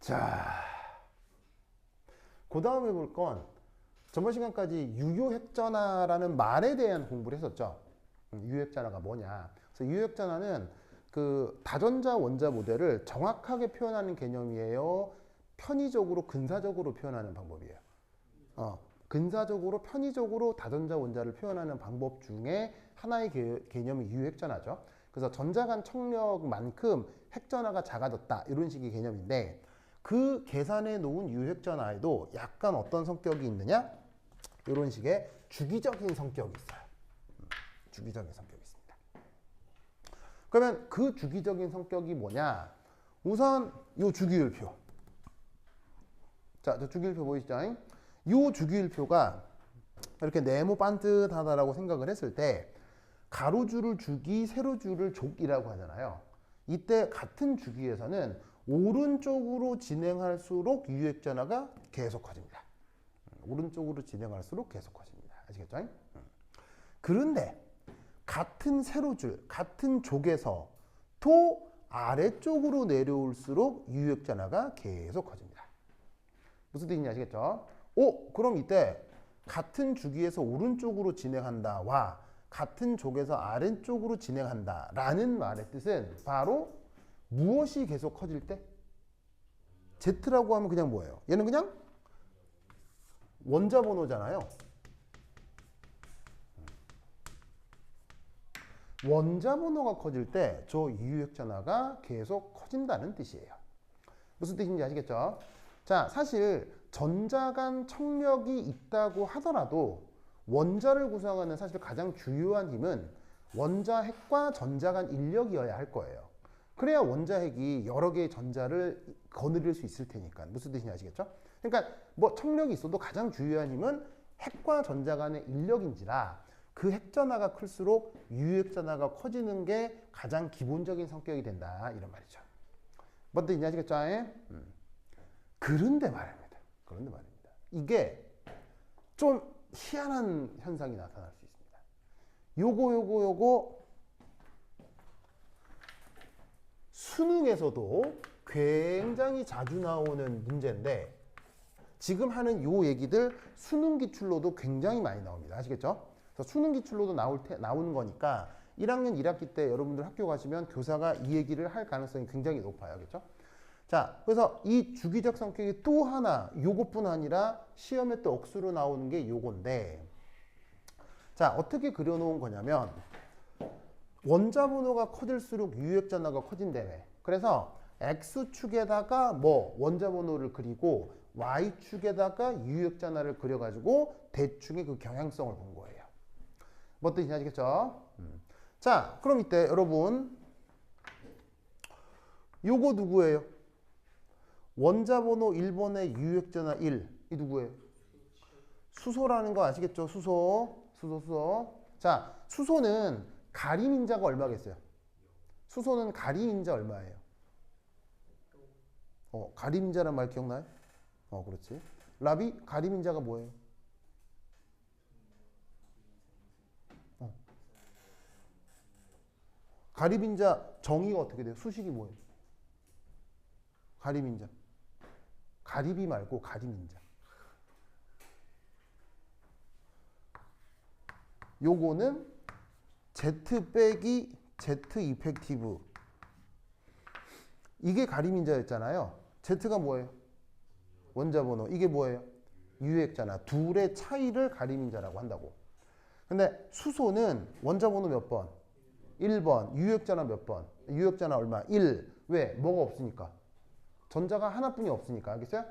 자, 그 다음에 볼 건 저번 시간까지 유효핵전화라는 말에 대한 공부를 했었죠. 유효핵전화가 뭐냐. 그래서 유효핵전화는 그 다전자 원자 모델을 정확하게 표현하는 개념이에요. 편의적으로 근사적으로 표현하는 방법이에요. 근사적으로 편의적으로 다전자 원자를 표현하는 방법 중에 하나의 개념이 유효핵전화죠. 그래서 전자 간 청력만큼 핵전화가 작아졌다 이런 식의 개념인데 그 계산해 놓은 유효핵전화에도 약간 어떤 성격이 있느냐? 이런 식의 주기적인 성격이 있어요. 주기적인 성격이 있습니다. 그러면 그 주기적인 성격이 뭐냐? 우선 이 주기율표. 자, 저 주기율표 보이시죠? 이 주기율표가 이렇게 네모 반듯하다라고 생각을 했을 때 가로줄을 주기, 세로줄을 족이라고 하잖아요. 이때 같은 주기에서는 오른쪽으로 진행할수록 유효핵전화가 계속 커집니다. 오른쪽으로 진행할수록 계속 커집니다. 아시겠죠? 그런데 같은 세로줄, 같은 족에서 또 아래쪽으로 내려올수록 유효핵전화가 계속 커집니다. 무슨 뜻인지 아시겠죠? 그럼 이때 같은 주기에서 오른쪽으로 진행한다와 같은 족에서 아래쪽으로 진행한다 라는 말의 뜻은 바로 무엇이 계속 커질 때? Z라고 하면 그냥 뭐예요? 얘는 그냥 원자 번호잖아요. 원자 번호가 커질 때 저 유효핵전화가 계속 커진다는 뜻이에요. 무슨 뜻인지 아시겠죠? 자, 사실 전자 간 청력이 있다고 하더라도 원자를 구성하는 사실 가장 주요한 힘은 원자 핵과 전자 간 인력이어야 할 거예요. 그래야 원자 핵이 여러 개의 전자를 거느릴 수 있을 테니까. 무슨 뜻인지 아시겠죠? 그러니까 뭐 청력이 있어도 가장 주요한 힘은 핵과 전자 간의 인력인지라 그 핵전화가 클수록 유효핵전화가 커지는 게 가장 기본적인 성격이 된다 이런 말이죠. 뭔 뜻인지 아시겠죠? 그런데 말입니다. 이게 좀 희한한 현상이 나타날 수 있습니다. 요거 수능에서도 굉장히 자주 나오는 문제인데 지금 하는 요 얘기들 수능 기출로도 굉장히 많이 나옵니다. 아시겠죠? 그래서 수능 기출로도 나오는 거니까 1학년 1학기 때 여러분들 학교 가시면 교사가 이 얘기를 할 가능성이 굉장히 높아요. 그렇죠? 자, 그래서 이 주기적 성격이 또 하나 요것뿐 아니라 시험에 또 억수로 나오는 게 요건데 자, 어떻게 그려놓은 거냐면 원자 번호가 커질수록 유효핵전화가 커진다며. 그래서 X축에다가 뭐 원자 번호를 그리고 Y축에다가 유효핵전화를 그려가지고 대충의 그 경향성을 본 거예요. 뭔 뜻인지 아시겠죠? 자, 그럼 이때 여러분 요거 누구예요? 원자 번호 1번의 유효핵전화 1. 이 누구예요? 수소라는 거 아시겠죠? 수소. 자, 수소는 가림인자가 얼마겠어요? 수소는 가림인자 얼마예요? 가림인자란 말 기억나요? 그렇지. 라비, 가림인자가 뭐예요? 가림인자 정의가 어떻게 돼요? 수식이 뭐예요? 가림인자. 가리비 말고 가림인자. 요거는 Z 빼기 Z 이펙티브. 이게 가림인자였잖아요. Z가 뭐예요? 원자 번호. 이게 뭐예요? 유효핵전화. 둘의 차이를 가림인자라고 한다고. 근데 수소는 원자 번호 몇 번? 1번. 유효핵전화 몇 번? 유효핵전화 얼마? 1. 왜? 뭐가 없으니까. 전자가 하나뿐이 없으니까. 알겠어요?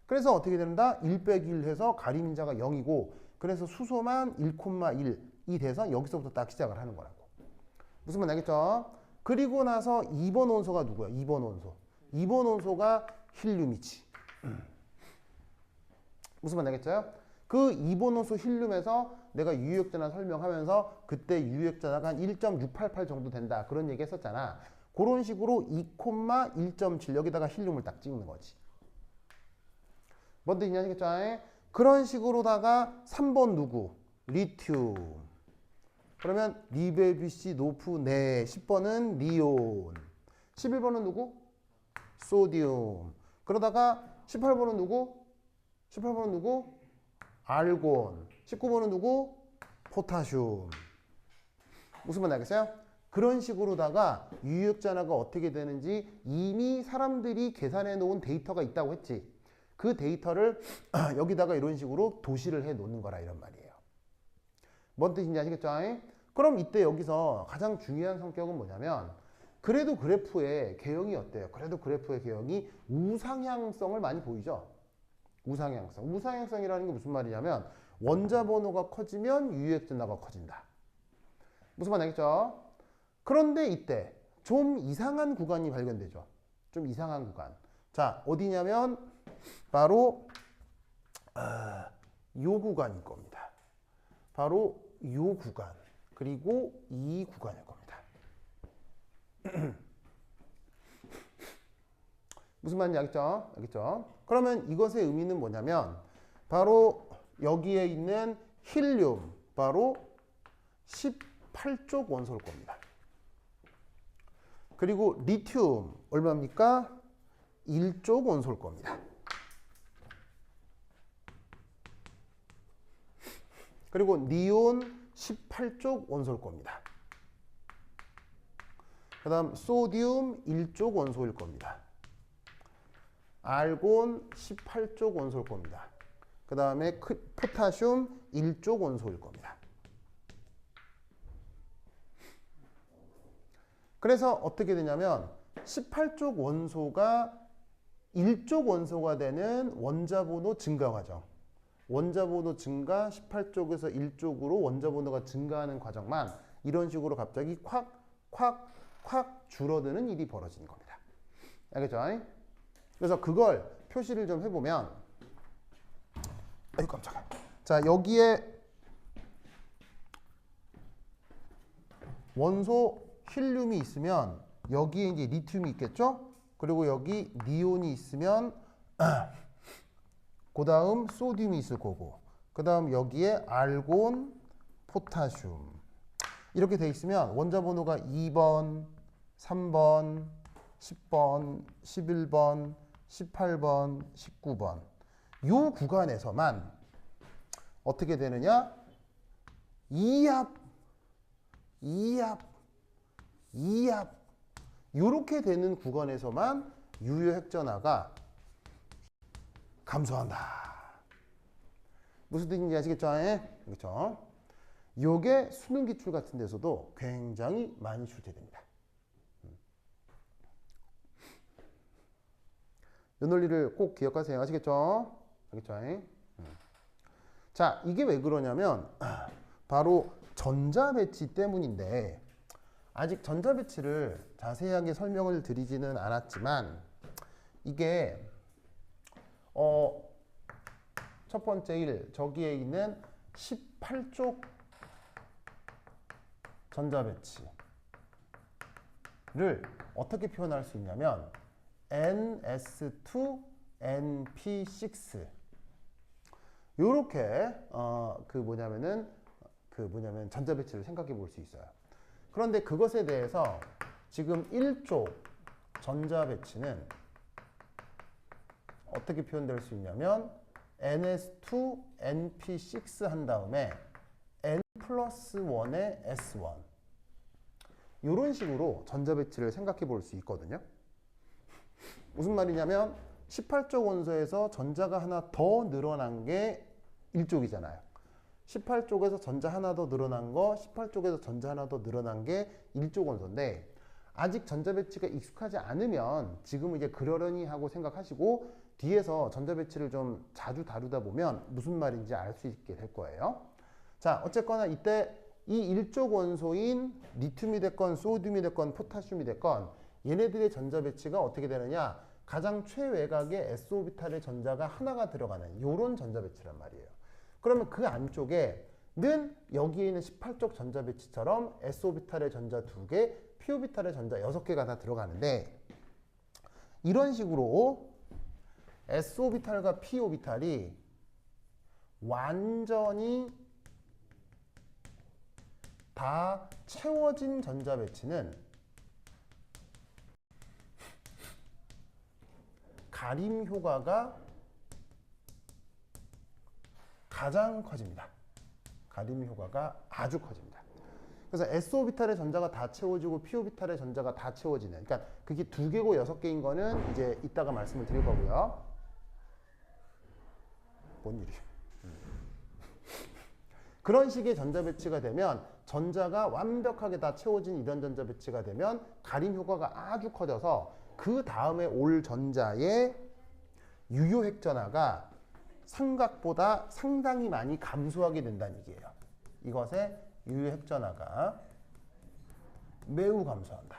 그래서 어떻게 된다? 1 빼기 1 해서 가림인자가 0이고 그래서 수소만 1,1이 돼서 여기서부터 딱 시작을 하는 거라고. 무슨 말 알겠죠? 그리고 나서 2번 원소가 누구야? 2번 원소. 2번 원소가 힐륨이지. 무슨 말 알겠죠? 그 2번 원소 힐륨에서 내가 유효핵전화 설명하면서 그때 유효핵전화가 한 1.688 정도 된다. 그런 얘기 했었잖아. 그런 식으로 2,1.7 여기다가 힐륨을 딱 찍는 거지. 뭔 뜻이냐 아시겠죠? 그런 식으로다가 3번 누구? 리튬. 그러면 리베비시 노프네. 10번은 니온. 11번은 누구? 소디움. 그러다가 18번은 누구? 18번은 누구? 알곤. 19번은 누구? 포타슘. 무슨 말 알겠어요? 그런 식으로다가 유효액전화가 어떻게 되는지 이미 사람들이 계산해 놓은 데이터가 있다고 했지. 그 데이터를 여기다가 이런 식으로 도시를 해 놓는 거라 이런 말이에요. 뭔 뜻인지 아시겠죠? 그럼 이때 여기서 가장 중요한 성격은 뭐냐면 그래도 그래프의 개형이 어때요? 그래도 그래프의 개형이 우상향성을 많이 보이죠? 우상향성. 우상향성이라는 게 무슨 말이냐면 원자 번호가 커지면 유효액전화가 커진다. 무슨 말 알겠죠? 그런데 이때 좀 이상한 구간이 발견되죠. 좀 이상한 구간. 자, 어디냐면 바로 요 구간일 겁니다. 바로 요 구간. 그리고 이 구간일 겁니다. 무슨 말인지 알겠죠? 알겠죠? 그러면 이것의 의미는 뭐냐면 바로 여기에 있는 힐륨 바로 18쪽 원소일 겁니다. 그리고 리튬 얼마입니까? 1쪽 원소일 겁니다. 그리고 니온 18쪽 원소일 겁니다. 그 다음 소디움 1쪽 원소일 겁니다. 알곤 18쪽 원소일 겁니다. 그 다음에 포타슘 1쪽 원소일 겁니다. 그래서 어떻게 되냐면 18쪽 원소가 1쪽 원소가 되는 원자번호 증가 과정. 원자번호 증가 18쪽에서 1쪽으로 원자번호가 증가하는 과정만 이런 식으로 갑자기 콱 줄어드는 일이 벌어지는 겁니다. 알겠죠? 그래서 그걸 표시를 좀 해보면 아이고 깜짝이야. 자, 여기에 원소 힐륨이 있으면 여기에 이제 리튬이 있겠죠? 그리고 여기 니온이 있으면 그 다음 소듐이 있을 거고 그 다음 여기에 알곤, 포타슘 이렇게 돼 있으면 원자 번호가 2번, 3번, 10번, 11번, 18번, 19번 이 구간에서만 어떻게 되느냐? 이합 이렇게 되는 구간에서만 유효액전화가 감소한다. 무슨 뜻인지 아시겠죠? 그렇죠? 요게 수능 기출 같은 데서도 굉장히 많이 출제됩니다. 이 논리를 꼭 기억하세요. 아시겠죠? 알겠죠? 자, 이게 왜 그러냐면 바로 전자 배치 때문인데 아직 전자 배치를 자세하게 설명을 드리지는 않았지만 이게 첫 번째 1 저기에 있는 18쪽 전자 배치를 어떻게 표현할 수 있냐면 NS2 NP6 요렇게 뭐냐면 전자 배치를 생각해 볼 수 있어요. 그런데 그것에 대해서 지금 1쪽 전자 배치는 어떻게 표현될 수 있냐면 NS2 NP6 한 다음에 N 플러스 1의 S1 이런 식으로 전자 배치를 생각해 볼 수 있거든요. 무슨 말이냐면 18쪽 원소에서 전자가 하나 더 늘어난 게 1쪽이잖아요. 18쪽에서 전자 하나 더 늘어난 거, 18쪽에서 전자 하나 더 늘어난 게 1쪽 원소인데 아직 전자 배치가 익숙하지 않으면 지금은 이제 그러려니 하고 생각하시고 뒤에서 전자 배치를 좀 자주 다루다 보면 무슨 말인지 알 수 있게 될 거예요. 자, 어쨌거나 이때 이 1쪽 원소인 리튬이 됐건 소듐이 됐건 포타슘이 됐건 얘네들의 전자 배치가 어떻게 되느냐? 가장 최외곽에 S오비탈의 전자가 하나가 들어가는 이런 전자 배치란 말이에요. 그러면 그 안쪽에는 여기에 있는 18쪽 전자 배치처럼 S오비탈의 전자 2개, P오비탈의 전자 6개가 다 들어가는데 이런 식으로 S오비탈과 P오비탈이 완전히 다 채워진 전자 배치는 가림 효과가 가장 커집니다. 가림 효과가 아주 커집니다. 그래서 S오비탈의 전자가 다 채워지고 P오비탈의 전자가 다 채워지는, 그러니까 그게 2개고 6개인 거는 이제 이따가 말씀을 드릴 거고요. 뭔 일이야? 그런 식의 전자 배치가 되면, 전자가 완벽하게 다 채워진 이런 전자 배치가 되면 가림 효과가 아주 커져서 그 다음에 올 전자의 유효 핵전하가 삼각보다 상당히 많이 감소하게 된다는 얘기예요. 이것의 유효 핵전하가 매우 감소한다.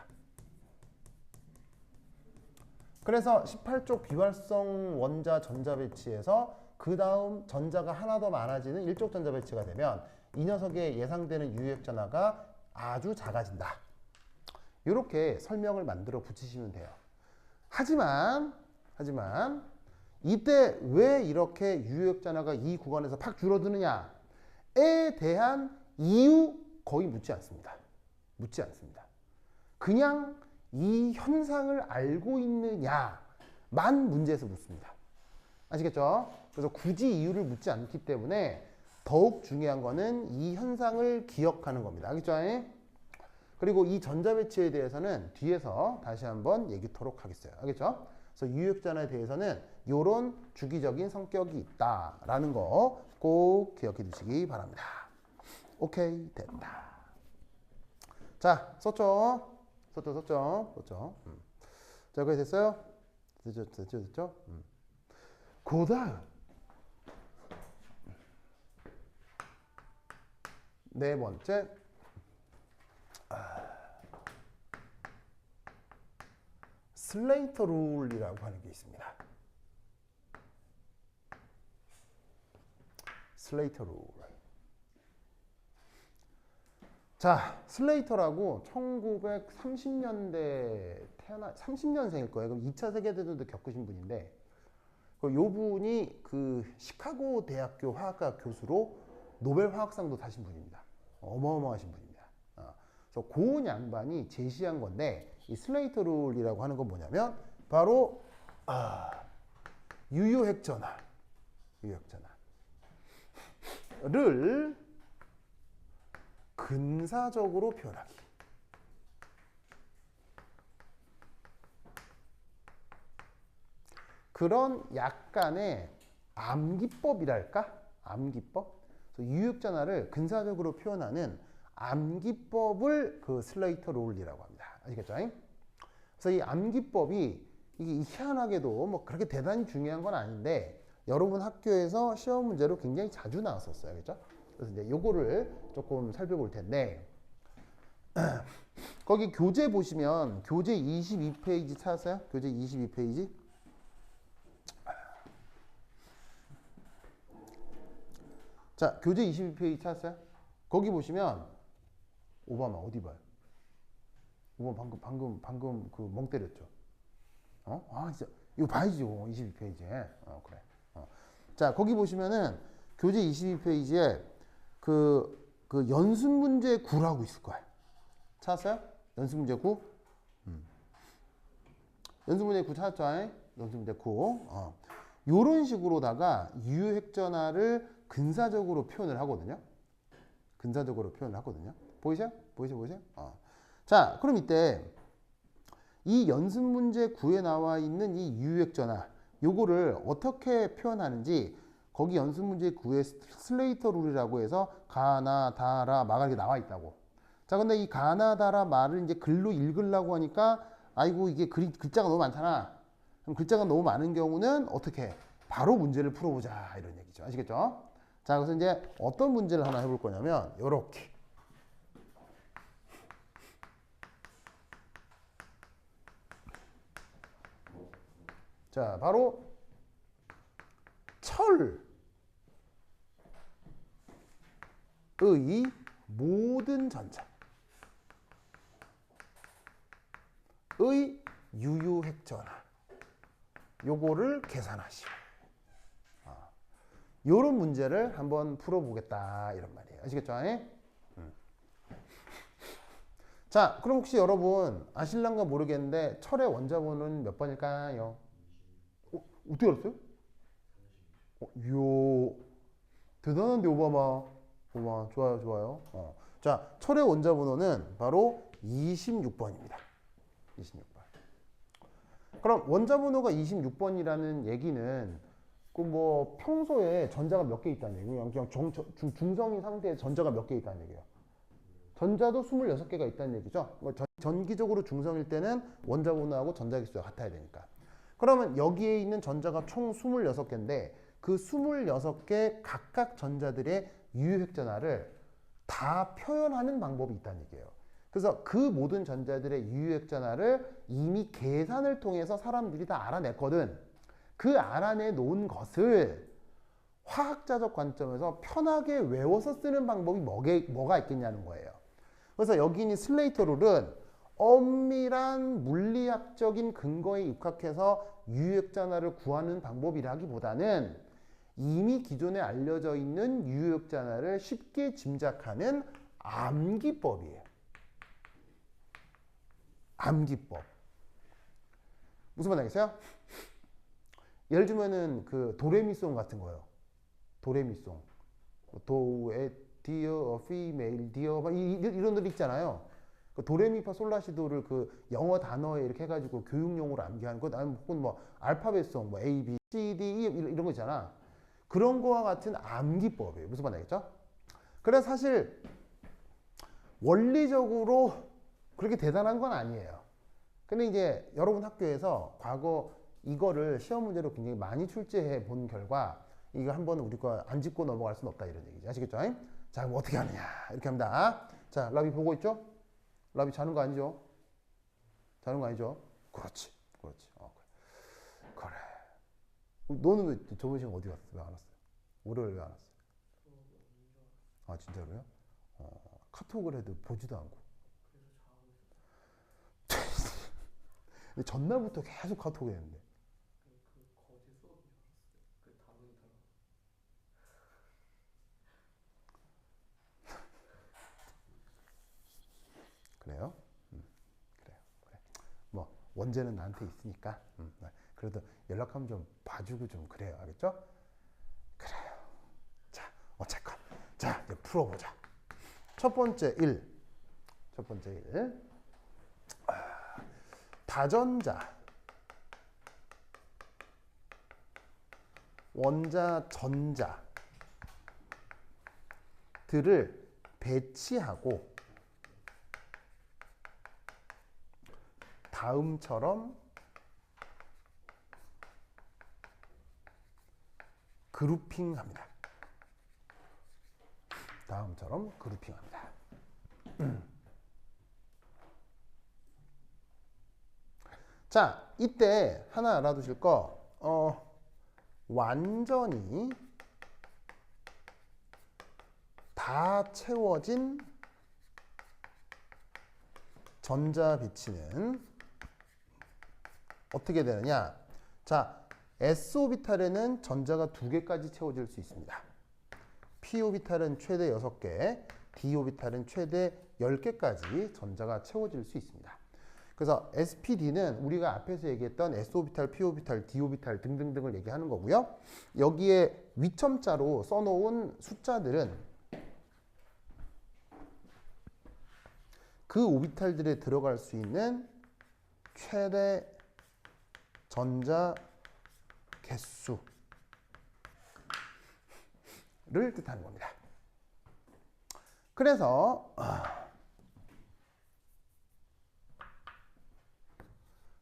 그래서 18쪽 비활성 원자 전자 배치에서 그 다음 전자가 하나 더 많아지는 1쪽 전자 배치가 되면 이 녀석의 예상되는 유효 핵전하가 아주 작아진다. 이렇게 설명을 만들어 붙이시면 돼요. 하지만 이때 왜 이렇게 유효 핵전하가 이 구간에서 팍 줄어드느냐에 대한 이유 거의 묻지 않습니다. 묻지 않습니다. 그냥 이 현상을 알고 있느냐만 문제에서 묻습니다. 아시겠죠? 그래서 굳이 이유를 묻지 않기 때문에 더욱 중요한 거는 이 현상을 기억하는 겁니다. 알겠죠? 그리고 이 전자 배치에 대해서는 뒤에서 다시 한번 얘기토록 하겠어요. 알겠죠? 그래서 유효 핵전하에 대해서는 이런 주기적인 성격이 있다라는 거 꼭 기억해 두시기 바랍니다. 오케이, 됐다. 자, 썼죠? 자, 여기 됐어요? 됐죠? 그 다음 네 번째, 슬레이터 룰이라고 하는 게 있습니다. 슬레이터 룰. 자, 슬레이터라고 1930년대 30년생일 거예요. 그럼 2차 세계대전도 겪으신 분인데, 요 분이 그 시카고 대학교 화학과 교수로 노벨 화학상도 타신 분입니다. 어마어마하신 분입니다. 그래서 그 양반이 제시한 건데, 이 슬레이터 룰이라고 하는 건 뭐냐면 바로 유효 핵전하를 근사적으로 표현하기. 그런 약간의 암기법이랄까? 암기법? 유효 핵전하를 근사적으로 표현하는 암기법을 그 슬레이터 룰이라고 합니다. 아시겠죠? 그래서 이 암기법이 이게 희한하게도 뭐 그렇게 대단히 중요한 건 아닌데 여러분 학교에서 시험 문제로 굉장히 자주 나왔었어요. 그렇죠? 그래서 이제 요거를 조금 살펴볼 텐데 거기 교재 보시면 교재 22페이지 찾았어요? 교재 22페이지? 자, 교재 22페이지 찾았어요? 거기 보시면 오바마 어디 봐요? 오바마 방금 그 멍 때렸죠? 진짜 이거 봐야죠. 22페이지에. 그래. 자, 거기 보시면은 교재 22페이지에 그 연습 문제 9라고 있을 거예요. 찾았어요? 연습 문제 9? 연습 문제 9 찾았죠? 연습 문제 9. 요런 식으로다가 유효 핵전하를 근사적으로 표현을 하거든요. 보이세요? 자, 그럼 이때 이 연습 문제 9에 나와 있는 이 유효 핵전하 요거를 어떻게 표현하는지 거기 연습 문제 9에 슬레이터 룰이라고 해서 가나 다라 마가 이렇게 나와 있다고. 자, 근데 이 가나 다라 마를 이제 글로 읽으려고 하니까 아이고 이게 글자가 너무 많잖아. 그럼 글자가 너무 많은 경우는 어떻게 바로 문제를 풀어보자 이런 얘기죠. 아시겠죠? 자, 그래서 이제 어떤 문제를 하나 해볼 거냐면 요렇게. 자, 바로 철의 모든 전자의 유효 핵전하 요거를 계산하시오. 요런 문제를 한번 풀어보겠다 이런 말이에요. 아시겠죠? 자, 그럼 혹시 여러분 아실란가 모르겠는데 철의 원자번호는 몇 번일까요? 어떻게 알았어요? 이야, 대단한데 오바마. 오바마 좋아요, 좋아요. 자, 철의 원자번호는 바로 26번입니다. 26번. 그럼 원자번호가 26번이라는 얘기는 그 뭐 평소에 전자가 몇 개 있다는 얘기예요. 그냥 중성인 상태에 전자가 몇 개 있다는 얘기예요. 전자도 26개가 있다는 얘기죠. 뭐 전기적으로 중성일 때는 원자번호하고 전자기수가 같아야 되니까. 그러면 여기에 있는 전자가 총 26개인데 그 26개 각각 전자들의 유효핵전화를 다 표현하는 방법이 있다는 얘기예요. 그래서 그 모든 전자들의 유효핵전화를 이미 계산을 통해서 사람들이 다 알아냈거든. 그 알아내 놓은 것을 화학자적 관점에서 편하게 외워서 쓰는 방법이 뭐가 있겠냐는 거예요. 그래서 여기 있는 슬레이터 룰은 엄밀한 물리학적인 근거에 입각해서 유효액잔화를 구하는 방법이라기보다는 이미 기존에 알려져 있는 유효액잔화를 쉽게 짐작하는 암기법이에요. 암기법. 무슨 말 알겠어요? 예를 들면은 그 도레미송 같은 거요. 도레미송. 도에 디어, 피메일, 디어 이런 노래 있잖아요. 그 도레미파 솔라시도를 그 영어 단어에 이렇게 해가지고 교육용으로 암기하는 것, 아니면 혹은 뭐 알파벳송, 뭐 A, B, C, D, E 이런 거 있잖아. 그런 거와 같은 암기법이에요. 무슨 말 알겠죠? 그래 사실 원리적으로 그렇게 대단한 건 아니에요. 근데 이제 여러분 학교에서 과거 이거를 시험 문제로 굉장히 많이 출제해 본 결과 이거 한번 우리 거 안 짚고 넘어갈 수는 없다 이런 얘기죠. 아시겠죠? 자, 그럼 어떻게 하느냐 이렇게 합니다. 자, 라비 보고 있죠? 라비 자는 거 아니죠? 자는 거 아니죠? 그렇지, 그렇지. 그래. 너는 왜 저번 시간 어디 갔어? 왜 안 왔어요? 월요일 왜 안 왔어요? 아, 진짜로요? 카톡을 해도 보지도 않고. 근데 전날부터 계속 카톡을 했는데. 그래요? 그래요. 그래. 뭐 원제는 나한테 있으니까. 그래도 연락하면 좀 봐주고 좀 그래요. 알겠죠? 그래요. 자, 어쨌건. 자, 이제 풀어보자. 첫 번째 1. 첫 번째 1. 다전자. 원자, 전자들을 배치하고 다음처럼 그룹핑합니다. 다음처럼 그룹핑합니다. 자, 이때 하나 알아두실 거, 완전히 다 채워진 전자 배치는 어떻게 되느냐? 자, s오비탈에는 전자가 2개까지 채워질 수 있습니다. p오비탈은 최대 6개, d오비탈은 최대 10개까지 전자가 채워질 수 있습니다. 그래서 SPD는 우리가 앞에서 얘기했던 s오비탈, p오비탈, d오비탈 등등등을 얘기하는 거고요. 여기에 위첨자로 써놓은 숫자들은 그 오비탈들에 들어갈 수 있는 최대 전자 개수를 뜻하는 겁니다. 그래서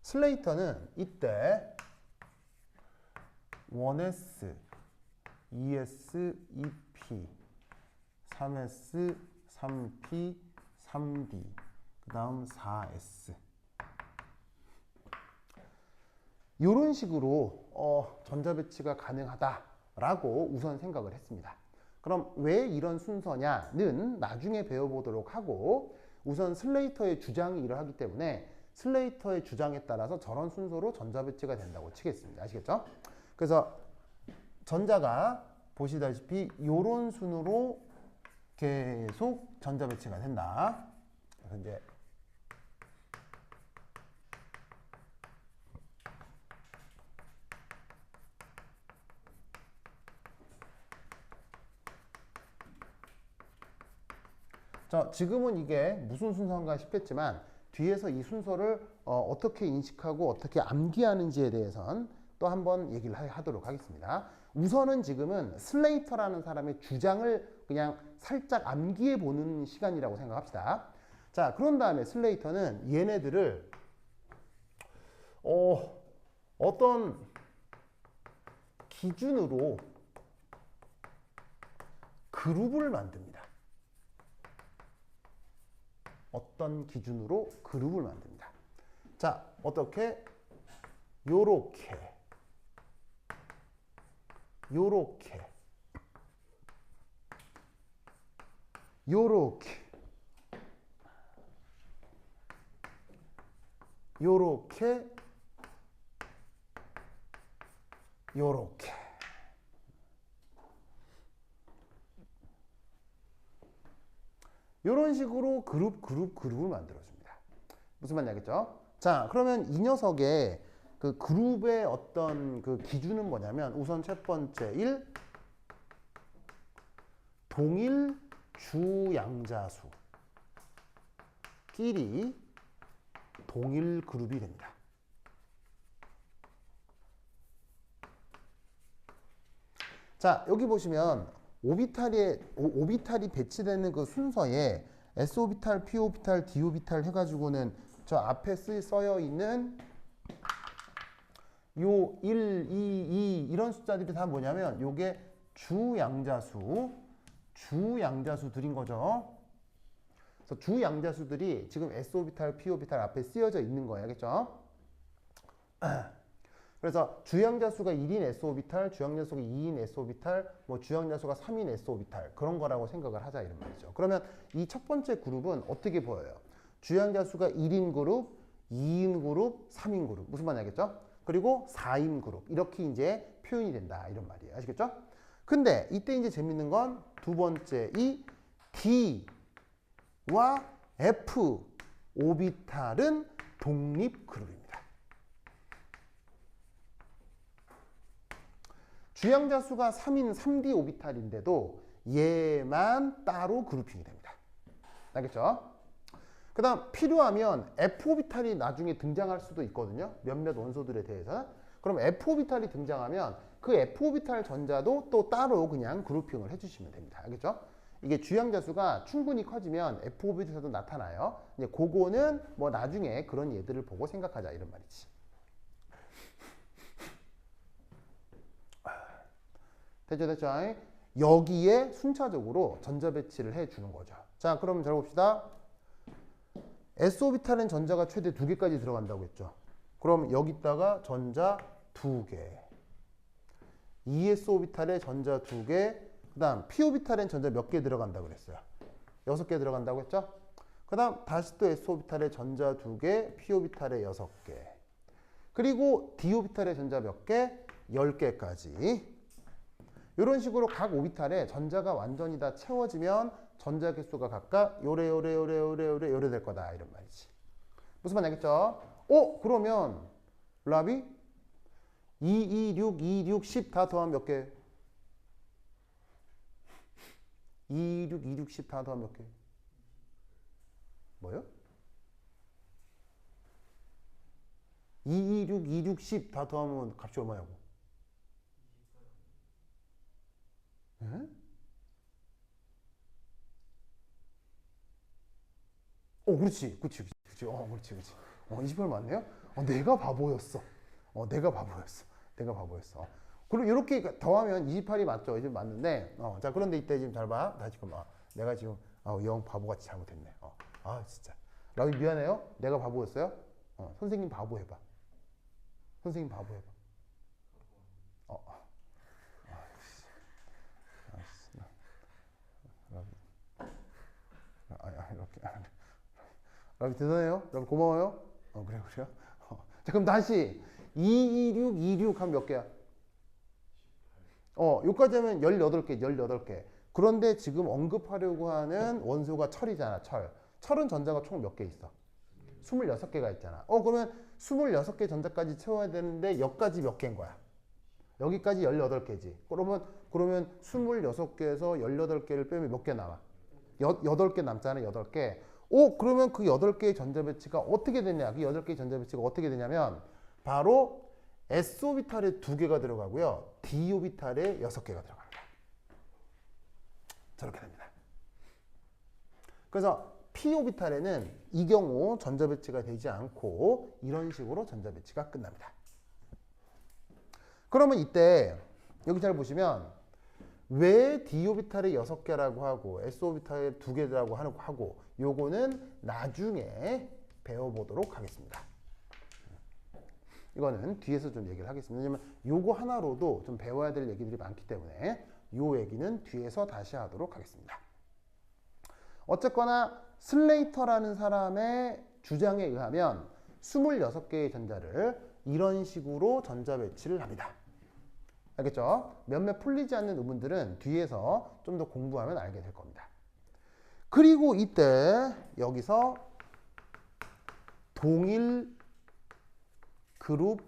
슬레이터는 이때 1s, 2s, 2p, 3s, 3p, 3d, 그 다음 4s 이런 식으로 전자 배치가 가능하다라고 우선 생각을 했습니다. 그럼 왜 이런 순서냐는 나중에 배워보도록 하고 우선 슬레이터의 주장이 이러하기 때문에 슬레이터의 주장에 따라서 저런 순서로 전자 배치가 된다고 치겠습니다. 아시겠죠? 그래서 전자가 보시다시피 이런 순으로 계속 전자 배치가 된다. 그래서 이제 자, 지금은 이게 무슨 순서인가 싶겠지만 뒤에서 이 순서를 어떻게 인식하고 어떻게 암기하는지에 대해선 또 한번 얘기를 하도록 하겠습니다. 우선은 지금은 슬레이터라는 사람의 주장을 그냥 살짝 암기해 보는 시간이라고 생각합시다. 자, 그런 다음에 슬레이터는 얘네들을 어떤 기준으로 그룹을 만듭니다. 어떤 기준으로 그룹을 만듭니다. 자, 어떻게? 요렇게 요렇게 요렇게 요렇게 요렇게 이런 식으로 그룹을 만들어줍니다. 무슨 말인지 알겠죠? 자, 그러면 이 녀석의 그 그룹의 어떤 그 기준은 뭐냐면 우선 첫 번째 1. 동일 주양자수끼리 동일 그룹이 됩니다. 자, 여기 보시면 오비탈이 배치되는 그 순서에 S오비탈, P오비탈, D오비탈 해가지고는 저 앞에 써여 있는 요 1, 2, 2 이런 숫자들이 다 뭐냐면 요게 주양자수들인 거죠. 그래서 주양자수들이 지금 S오비탈, P오비탈 앞에 쓰여져 있는 거예요. 알겠죠? 그래서 주양자수가 1인 S오비탈, 주양자수가 2인 S오비탈, 뭐 주양자수가 3인 S오비탈 그런 거라고 생각을 하자 이런 말이죠. 그러면 이 첫 번째 그룹은 어떻게 보여요? 주양자수가 1인 그룹, 2인 그룹, 3인 그룹 무슨 말인지 알겠죠? 그리고 4인 그룹 이렇게 이제 표현이 된다 이런 말이에요. 아시겠죠? 근데 이때 이제 재밌는 건 두 번째 이 D와 F 오비탈은 독립 그룹입니다. 주양자수가 3인 3D 오비탈인데도 얘만 따로 그룹핑이 됩니다. 알겠죠? 그 다음 필요하면 F오비탈이 나중에 등장할 수도 있거든요. 몇몇 원소들에 대해서. 그럼 F오비탈이 등장하면 그 F오비탈 전자도 또 따로 그냥 그룹핑을 해주시면 됩니다. 알겠죠? 이게 주양자수가 충분히 커지면 F오비탈도 나타나요. 이제 그거는 뭐 나중에 그런 예들을 보고 생각하자 이런 말이지. 됐죠? 여기에 순차적으로 전자 배치를 해주는 거죠. 자, 그럼 잘 봅시다. S오비탈은 전자가 최대 2개까지 들어간다고 했죠. 그럼 여기다가 전자 2개. ES오비탈에 전자 2개. 그 다음 P오비탈엔 전자 몇 개 들어간다고 그랬어요? 6개 들어간다고 했죠? 그 다음 다시 또 S오비탈에 전자 2개, P오비탈에 6개. 그리고 D오비탈에 전자 몇 개? 10개까지. 이런 식으로 각 오비탈에 전자가 완전히 다 채워지면 전자 개수가 각각 요래 될 거다 이런 말이지. 무슨 말인지 알겠죠? 그러면 랍이 2, 2, 6, 2, 6, 10 다 더하면 몇 개? 2, 6, 2, 6, 10 다 더하면 몇 개? 뭐요? 2, 2, 6, 2, 6, 10 다 더하면 값이 얼마냐고? 예? 그렇지. 그렇지. 28 맞네요? 내가 바보였어. 내가 바보였어. 그리고 이렇게 더하면 28이 맞죠? 이제 맞는데, 자, 그런데 이때 지금 잘 봐. 나 지금, 내가 지금, 영 바보같이 잘못했네. 진짜. 라비 미안해요. 내가 바보였어요? 선생님 바보 해봐. 선생님 바보 해봐. 이렇게. 라비 대단해요. 라비 고마워요. 그래요. 자, 그럼 다시 2, 2, 6, 2, 6 하면 몇 개야? 여기까지 하면 18개. 그런데 지금 언급하려고 하는 원소가 철이잖아, 철. 철은 전자가 총 몇 개 있어? 26개가 있잖아. 그러면 26개 전자까지 채워야 되는데 여기까지 몇 개인 거야? 여기까지 18개지. 그러면 26개에서 18개를 빼면 몇 개 나와? 8개 남잖아요. 8개. 그러면 그 8개의 전자배치가 어떻게 되냐? 그 8개의 전자배치가 어떻게 되냐면 바로 s오비탈에 2개가 들어가고요. d오비탈에 6개가 들어갑니다. 저렇게 됩니다. 그래서 p오비탈에는 이 경우 전자배치가 되지 않고 이런 식으로 전자배치가 끝납니다. 그러면 이때 여기 잘 보시면 왜 d오비탈에 6개라고 하고 s오비탈에 2개라고 하고 요거는 나중에 배워보도록 하겠습니다. 이거는 뒤에서 좀 얘기를 하겠습니다. 왜냐면 요거 하나로도 좀 배워야 될 얘기들이 많기 때문에 요 얘기는 뒤에서 다시 하도록 하겠습니다. 어쨌거나 슬레이터라는 사람의 주장에 의하면 26개의 전자를 이런 식으로 전자 배치를 합니다. 알겠죠? 몇몇 풀리지 않는 의문들은 뒤에서 좀 더 공부하면 알게 될 겁니다. 그리고 이때 여기서 동일 그룹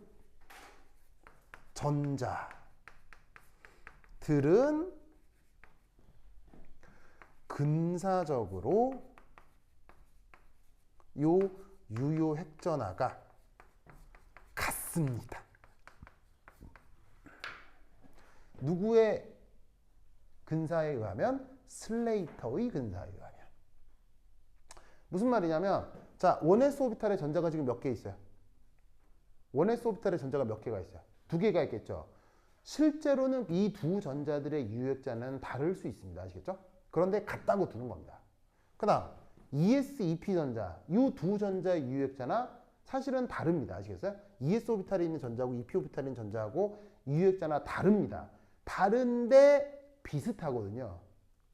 전자들은 근사적으로 요 유효 핵전화가 같습니다. 누구의 근사에 의하면? 슬레이터의 근사에 의하면. 무슨 말이냐면 자, 1s 오비탈의 전자가 지금 몇 개 있어요? 1s 오비탈의 전자가 몇 개가 있어요? 2개가 있겠죠. 실제로는 이 두 전자들의 유효액자는 다를 수 있습니다. 아시겠죠? 그런데 같다고 두는 겁니다. 그 다음 ES, EP 전자, 이 두 전자의 유효액자나 사실은 다릅니다. 아시겠어요? ES 오비탈에 있는 전자하고 EP 오비탈에 있는 전자하고 유효액자나 다릅니다. 다른데 비슷하거든요.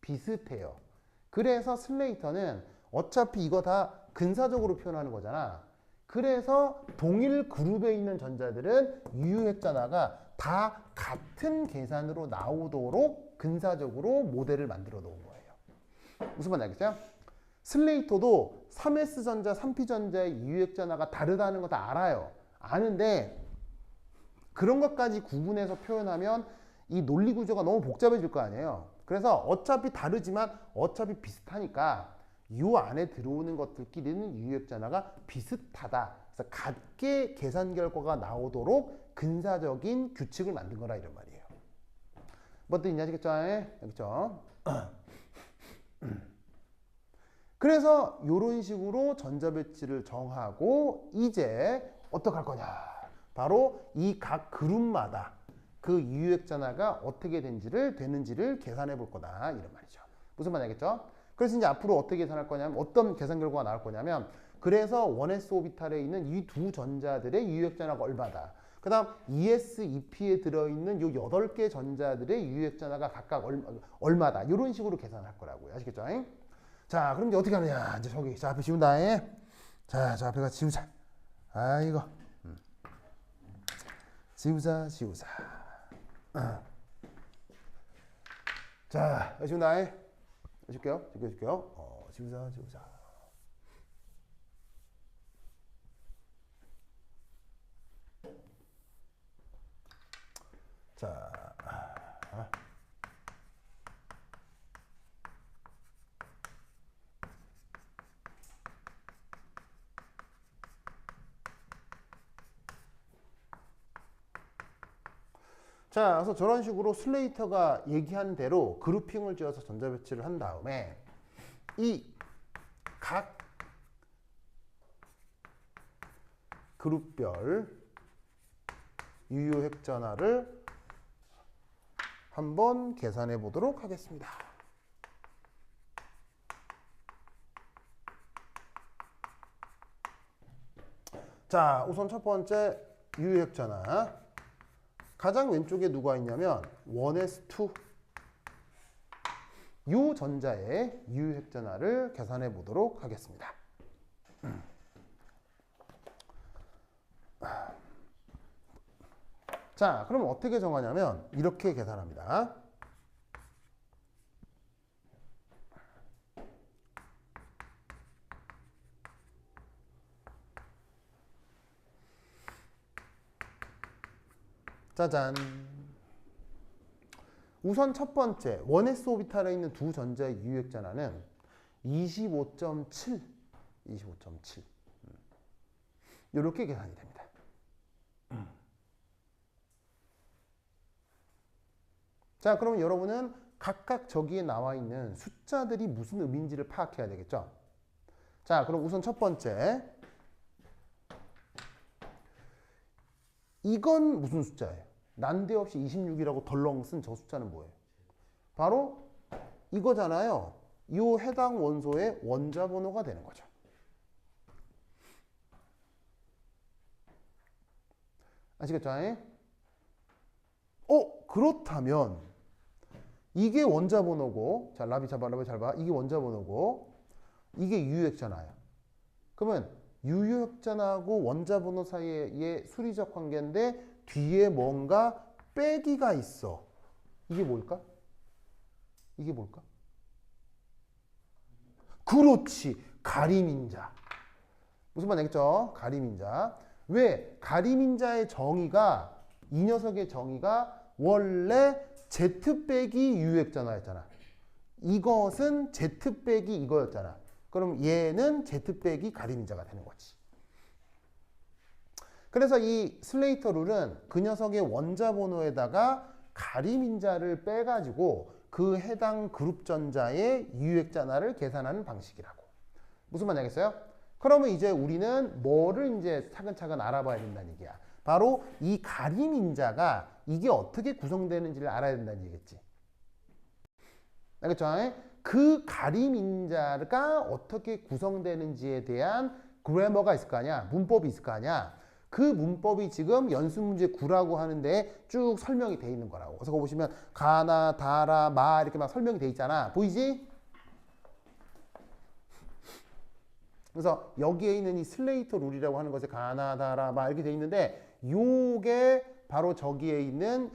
비슷해요. 그래서 슬레이터는 어차피 이거 다 근사적으로 표현하는 거잖아. 그래서 동일 그룹에 있는 전자들은 유효액자나가 다 같은 계산으로 나오도록 근사적으로 모델을 만들어 놓은 거예요. 무슨 말인지 알겠어요? 슬레이터도 3s전자, 3p전자의 유효액자나가 다르다는 거 다 알아요. 아는데 그런 것까지 구분해서 표현하면 이 논리 구조가 너무 복잡해질 거 아니에요. 그래서 어차피 다르지만 어차피 비슷하니까 이 안에 들어오는 것들끼리는 유효액자나가 비슷하다. 그래서 같게 계산 결과가 나오도록 근사적인 규칙을 만든 거라 이런 말이에요. 뭔 뜻인지 아시겠죠? 알겠죠? 그래서 이런 식으로 전자배치를 정하고 이제 어떻게 할 거냐? 바로 이 각 그룹마다 그 유효액자나가 어떻게 되는지를 계산해 볼 거다 이런 말이죠. 무슨 말인지 알겠죠? 그래서 이제 앞으로 어떻게 계산할 거냐면 어떤 계산 결과가 나올 거냐면 그래서 1s 오비탈에 있는 이 두 전자들의 유효액자나가 얼마다. 그 다음 ES, EP에 들어있는 이 8개 전자들의 유효액자나가 각각 얼마다. 이런 식으로 계산할 거라고요. 아시겠죠? 자, 그럼 이제 어떻게 하느냐. 이제 저기 자 앞에 지운다. 자, 저 앞에 가서 지우자. 아이고. 지우자. 자, 지운다. 해줄게요. 지우자. 자, 그래서 저런 식으로 슬레이터가 얘기한 대로 그룹핑을 지어서 전자배치를 한 다음에 이 각 그룹별 유효액전화를 한번 계산해 보도록 하겠습니다. 자, 우선 첫 번째 유효액전화. 가장 왼쪽에 누가 있냐면 1s2 이 전자의 유효액전화를 계산해 보도록 하겠습니다. 자, 그럼 어떻게 정하냐면 이렇게 계산합니다. 짜잔. 우선 첫 번째 1s 오비탈에 있는 두 전자의 유효액전화는 25.7. 25.7. 이렇게 계산이 됩니다. 자, 그럼 여러분은 각각 저기에 나와 있는 숫자들이 무슨 의미인지를 파악해야 되겠죠? 자, 그럼 우선 첫 번째. 이건 무슨 숫자예요? 난데없이 26이라고 덜렁 쓴 저 숫자는 뭐예요? 바로 이거잖아요. 이 해당 원소의 원자 번호가 되는 거죠. 아시겠죠? 그렇다면 이게 원자 번호고, 자, 라비 잘 봐. 이게 원자 번호고, 이게 유효액잖아요. 그러면 유효액잔하고 원자 번호 사이의 수리적 관계인데 뒤에 뭔가 빼기가 있어. 이게 뭘까? 이게 뭘까? 그렇지. 가림인자. 무슨 말 알겠죠? 가림인자. 왜? 가림인자의 정의가, 이 녀석의 정의가 원래 Z 빼기 유효액잔화였잖아. 이것은 Z 빼기 이거였잖아. 그럼 얘는 Z 빼기 가림인자가 되는 거지. 그래서 이 슬레이터 룰은 그 녀석의 원자 번호에다가 가림인자를 빼가지고 그 해당 그룹 전자의 유효액잔화를 계산하는 방식이라고. 무슨 말인지 알겠어요? 그러면 이제 우리는 뭐를 이제 차근차근 알아봐야 된다는 얘기야. 바로 이 가림인자가 이게 어떻게 구성되는지를 알아야 된다는 얘기겠지. 알겠죠? 그 가림인자가 어떻게 구성되는지에 대한 그래머가 있을 거 아니야? 문법이 있을 거 아니야? 그 문법이 지금 연습문제 9라고 하는데 쭉 설명이 돼 있는 거라고. 그래서 거기 보시면 가나, 다라, 마 이렇게 막 설명이 돼 있잖아. 보이지? 그래서 여기에 있는 이 슬레이터 룰이라고 하는 것에 가나, 다라, 마 이렇게 돼 있는데 요게 바로 저기에 있는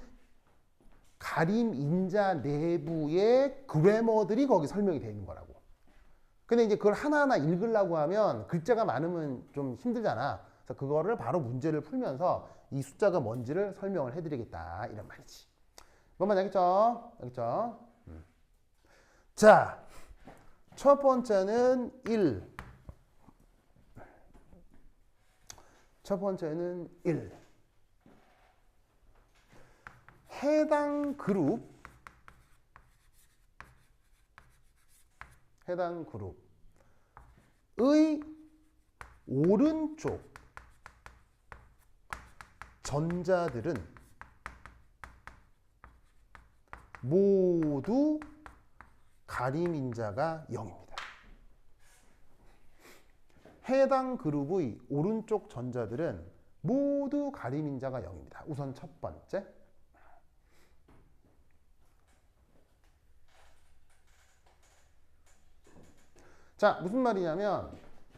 가림인자 내부의 그래머들이 거기 설명이 되어 있는 거라고. 근데 이제 그걸 하나하나 읽으려고 하면 글자가 많으면 좀 힘들잖아. 그래서 그거를 바로 문제를 풀면서 이 숫자가 뭔지를 설명을 해드리겠다. 이런 말이지. 뭔 말인지 알겠죠? 알겠죠? 자, 첫 번째는 1. 첫 번째는 1. 해당 그룹의 오른쪽 전자들은 모두 가림인자가 0입니다. 해당 그룹의 오른쪽 전자들은 모두 가림인자가 0입니다. 우선 첫 번째. 자, 무슨 말이냐면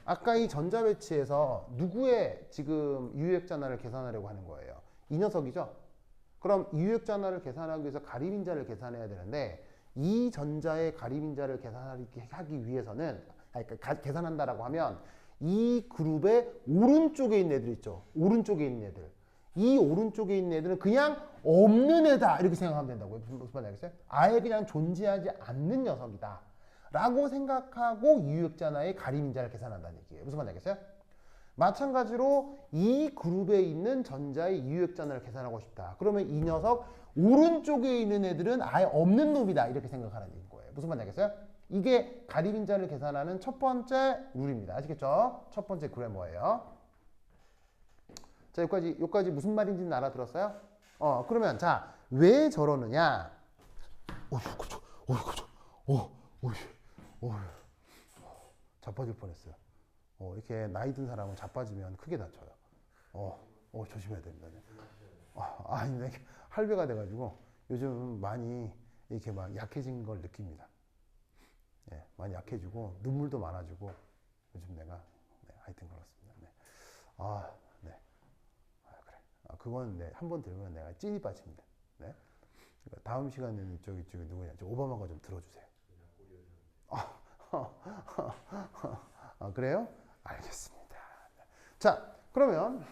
아까 이 전자 배치에서 누구의 지금 유효액잔화를 계산하려고 하는 거예요? 이 녀석이죠? 그럼 유효액잔화를 계산하기 위해서 가림인자를 계산해야 되는데 이 전자의 가림인자를 계산하기 위해서는 계산한다라고 하면 이 그룹의 오른쪽에 있는 애들 있죠? 오른쪽에 있는 애들. 이 오른쪽에 있는 애들은 그냥 없는 애다 이렇게 생각하면 된다고요. 무슨 말인지 알겠어요? 아예 그냥 존재하지 않는 녀석이다 라고 생각하고 유효액잔화의 가림인자를 계산한다는 얘기예요. 무슨 말인지 알겠어요? 마찬가지로 이 그룹에 있는 전자의 유효액잔화를 계산하고 싶다. 그러면 이 녀석 오른쪽에 있는 애들은 아예 없는 놈이다 이렇게 생각하는 거예요. 무슨 말인지 알겠어요? 이게 가림인자를 계산하는 첫 번째 룰입니다. 아시겠죠? 첫 번째 그래머예요. 자, 여기까지 무슨 말인지는 알아들었어요? 그러면 자, 왜 저러느냐? 자빠질 뻔했어요. 이렇게 나이 든 사람은 자빠지면 크게 다쳐요. 조심해야 됩니다. 아니, 할배가 돼가지고 요즘 많이 이렇게 막 약해진 걸 느낍니다. 예, 많이 약해지고 눈물도 많아지고 요즘 내가 하여튼 그렇습니다. 네. 네. 그래. 그건 한번 들으면 내가 찐이 빠집니다. 네. 다음 시간에는 저기 누구냐? 오바마 거 좀 들어주세요. 그래요? 알겠습니다. 자, 그러면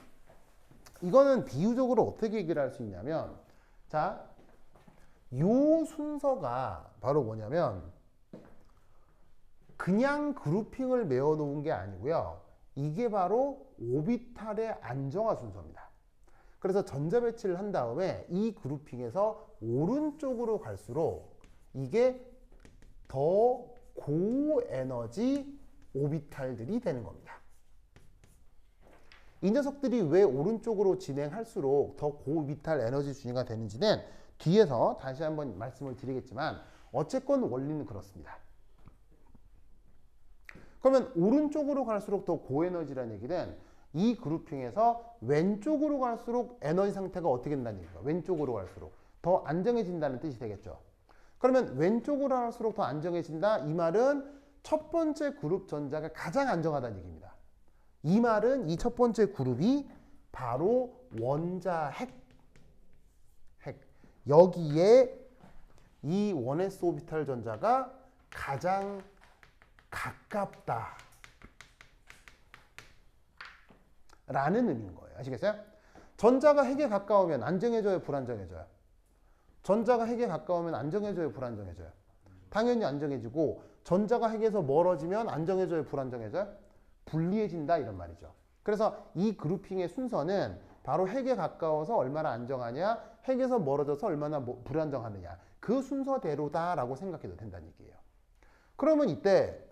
이거는 비유적으로 어떻게 얘기를 할 수 있냐면, 자, 요 순서가 바로 뭐냐면, 그 그냥 그룹핑을 메워 놓은 게 아니고요. 이게 바로 오비탈의 안정화 순서입니다. 그래서 전자 배치를 한 다음에 이 그룹핑에서 오른쪽으로 갈수록 이게 더 고에너지 오비탈들이 되는 겁니다. 이 녀석들이 왜 오른쪽으로 진행할수록 더 고오비탈 에너지 준위가 되는지는 뒤에서 다시 한번 말씀을 드리겠지만 어쨌건 원리는 그렇습니다. 그러면 오른쪽으로 갈수록 더 고에너지라는 얘기는 이 그룹핑에서 왼쪽으로 갈수록 에너지 상태가 어떻게 된다는 얘기예요. 왼쪽으로 갈수록 더 안정해진다는 뜻이 되겠죠. 그러면 왼쪽으로 갈수록 더 안정해진다. 이 말은 첫 번째 그룹 전자가 가장 안정하다는 얘기입니다. 이 말은 이 첫 번째 그룹이 바로 원자 핵. 여기에 이 1s 오비탈 전자가 가장 가깝다 라는 의미인 거예요. 아시겠어요? 전자가 핵에 가까우면 안정해져요, 불안정해져요? 전자가 핵에 가까우면 안정해져요, 불안정해져요? 당연히 안정해지고, 전자가 핵에서 멀어지면 안정해져요, 불안정해져요? 불리해진다, 이런 말이죠. 그래서 이 그룹핑의 순서는 바로 핵에 가까워서 얼마나 안정하냐, 핵에서 멀어져서 얼마나 불안정하느냐, 그 순서대로다라고 생각해도 된다는 얘기예요. 그러면 이때